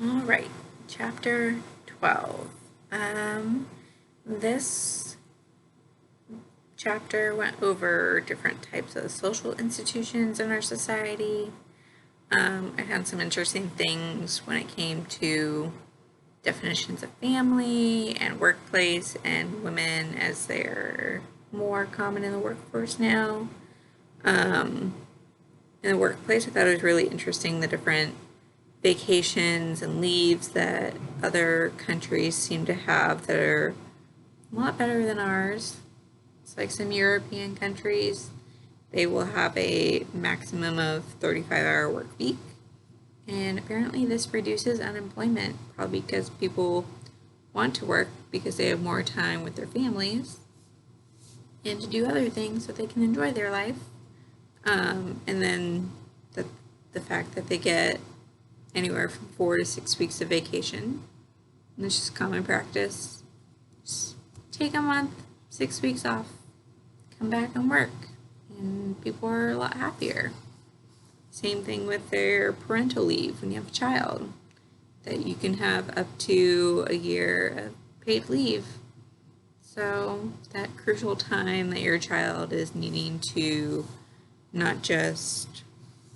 All right, chapter 12. This chapter went over different types of social institutions in our society. I found some interesting things when it came to definitions of family and workplace and women as they're more common in the workforce now. In the workplace, I thought it was really interesting the different vacations and leaves that other countries seem to have that are a lot better than ours. It's like some European countries, they will have a maximum of 35-hour work week. And apparently this reduces unemployment, probably because people want to work because they have more time with their families and to do other things so they can enjoy their life. And then the fact that they get anywhere from 4 to 6 weeks of vacation. And it's just common practice. Just take a month, 6 weeks off, come back and work, and people are a lot happier. Same thing with their parental leave when you have a child, that you can have up to a year of paid leave. So that crucial time that your child is needing to not just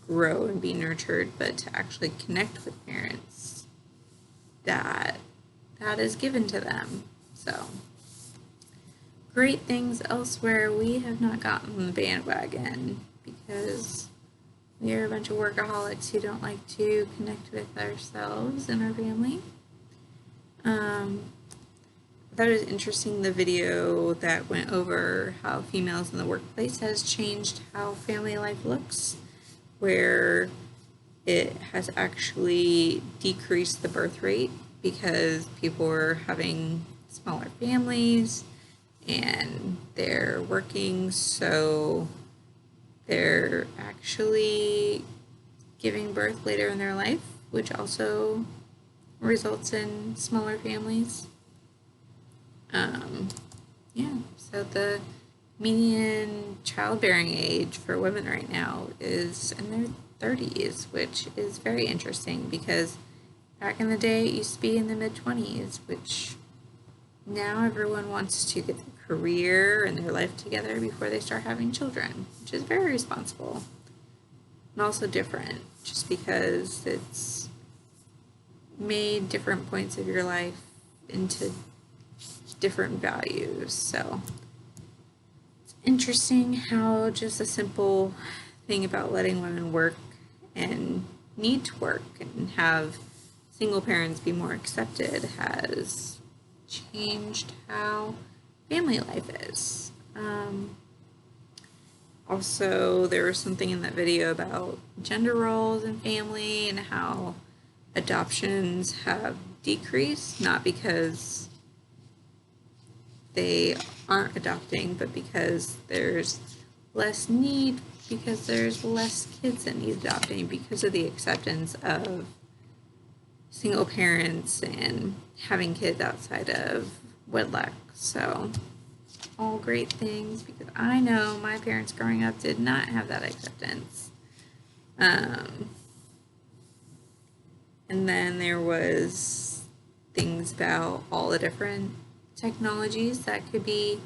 grow and be nurtured, but to actually connect with parents, that is given to them. So great things elsewhere. We have not gotten the bandwagon because we are a bunch of workaholics who don't like to connect with ourselves and our family. I thought it was interesting, the video that went over how females in the workplace has changed how family life looks, where it has actually decreased the birth rate because people are having smaller families and they're working, so they're actually giving birth later in their life, which also results in smaller families. So the median childbearing age for women right now is in their 30s, which is very interesting because back in the day it used to be in the mid-20s, which now everyone wants to get their career and their life together before they start having children, which is very responsible and also different just because it's made different points of your life into different values. So it's interesting how just a simple thing about letting women work and need to work and have single parents be more accepted has changed how family life is. Also, there was something in that video about gender roles in family and how adoptions have decreased, not because they aren't adopting, but because there's less need, because there's less kids that need adopting because of the acceptance of single parents and having kids outside of wedlock. So all great things, because I know my parents growing up did not have that acceptance. And then there was things about all the different technologies that could be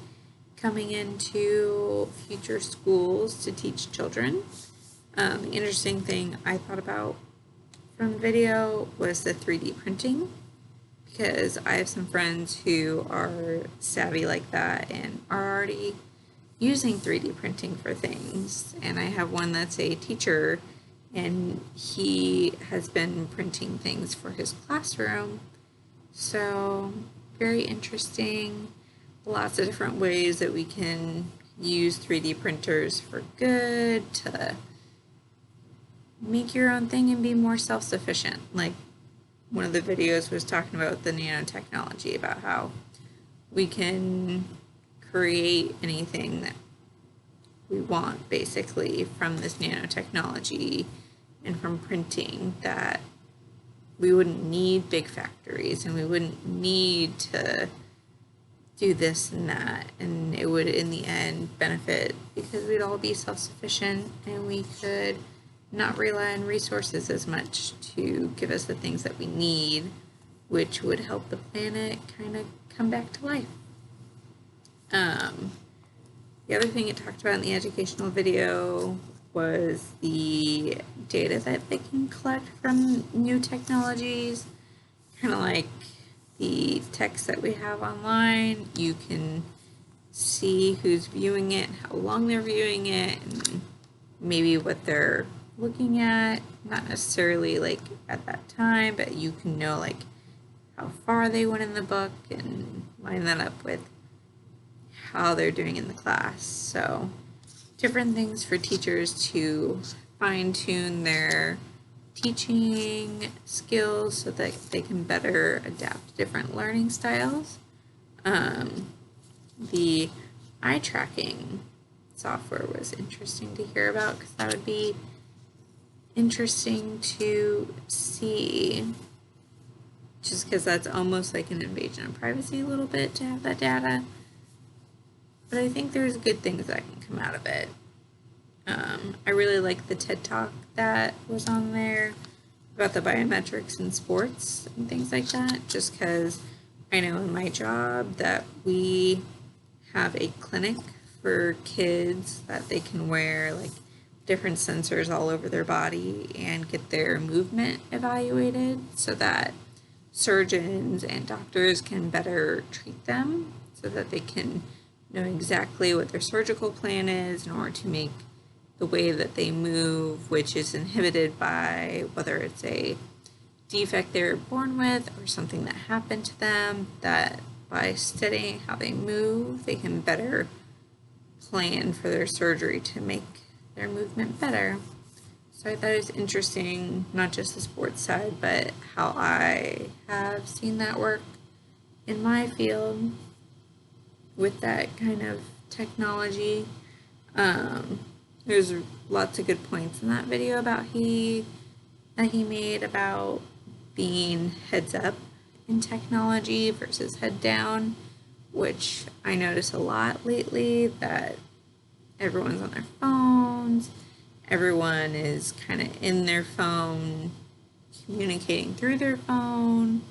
coming into future schools to teach children. The interesting thing I thought about from the video was the 3D printing, because I have some friends who are savvy like that and are already using 3D printing for things. And I have one that's a teacher and he has been printing things for his classroom. So very interesting. Lots of different ways that we can use 3D printers for good, to make your own thing and be more self-sufficient. Like one of the videos was talking about the nanotechnology, about how we can create anything that we want basically from this nanotechnology and from printing, that we wouldn't need big factories and we wouldn't need to do this and that, and it would in the end benefit because we'd all be self-sufficient and we could not rely on resources as much to give us the things that we need, which would help the planet kind of come back to life. The other thing it talked about in the educational video was the data that they can collect from new technologies, kind of like the text that we have online. You can see who's viewing it, how long they're viewing it, and maybe what they're looking at, not necessarily like at that time, but you can know like how far they went in the book and line that up with how they're doing in the class. So different things for teachers to fine-tune their teaching skills so that they can better adapt to different learning styles. The eye tracking software was interesting to hear about, because that would be interesting to see, just because that's almost like an invasion of privacy a little bit to have that data. But I think there's good things that can come out of it. I really like the TED Talk that was on there about the biometrics in sports and things like that, just because I know in my job that we have a clinic for kids that they can wear like different sensors all over their body and get their movement evaluated so that surgeons and doctors can better treat them, so that they can know exactly what their surgical plan is in order to make the way that they move, which is inhibited by whether it's a defect they were born with or something that happened to them, that by studying how they move, they can better plan for their surgery to make their movement better. So I thought it was interesting, not just the sports side, but how I have seen that work in my field with that kind of technology. There's lots of good points in that video about that he made about being heads up in technology versus head down, which I notice a lot lately, that everyone's on their phones, everyone is kind of in their phone, communicating through their phone.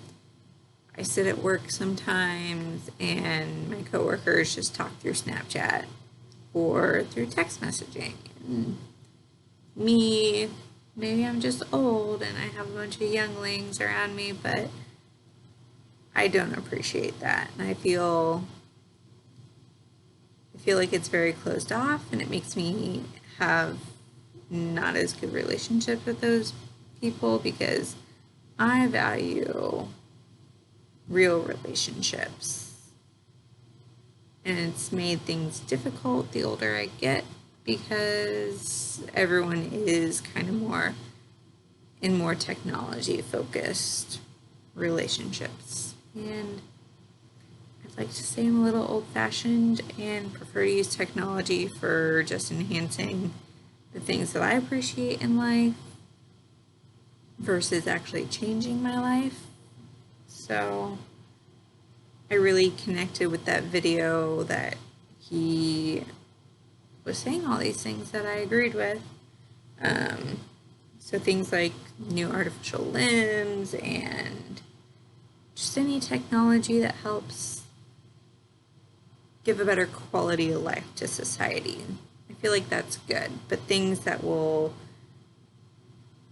I sit at work sometimes and my coworkers just talk through Snapchat or through text messaging. And me, maybe I'm just old and I have a bunch of younglings around me, but I don't appreciate that. And I feel like it's very closed off, and it makes me have not as good relationships with those people, because I value real relationships. And it's made things difficult the older I get, because everyone is kind of more technology focused relationships. And I'd like to say I'm a little old-fashioned and prefer to use technology for just enhancing the things that I appreciate in life versus actually changing my life. So I really connected with that video, that he was saying all these things that I agreed with. So things like new artificial limbs and just any technology that helps give a better quality of life to society. I feel like that's good, but things that will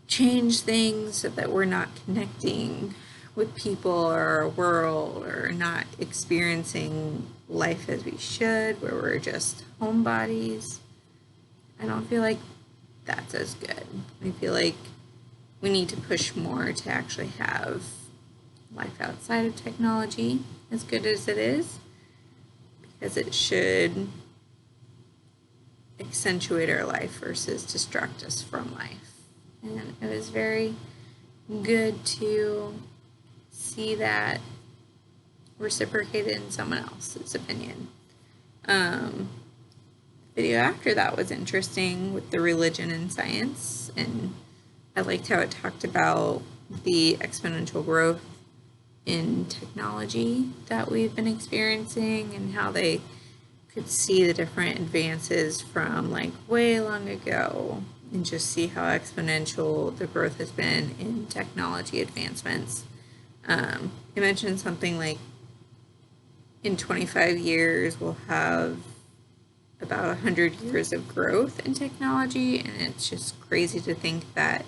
change things so that we're not connecting with people or our world, or not experiencing life as we should, where we're just homebodies, I don't feel like that's as good. I feel like we need to push more to actually have life outside of technology, as good as it is, because it should accentuate our life versus distract us from life. And it was very good to see that reciprocated in someone else's opinion. The video after that was interesting, with the religion and science, and I liked how it talked about the exponential growth in technology that we've been experiencing, and how they could see the different advances from like way long ago and just see how exponential the growth has been in technology advancements. It mentioned something like in 25 years we'll have about 100 years of growth in technology, and it's just crazy to think that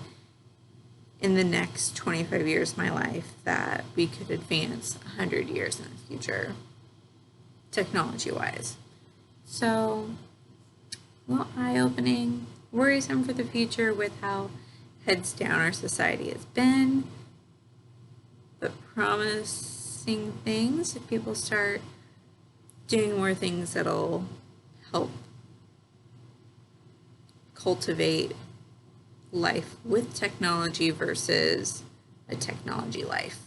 in the next 25 years of my life that we could advance 100 years in the future, technology-wise. So, well, eye-opening, worrisome for the future with how heads down our society has been, but promising things if people start doing more things that'll help cultivate life with technology versus a technology life.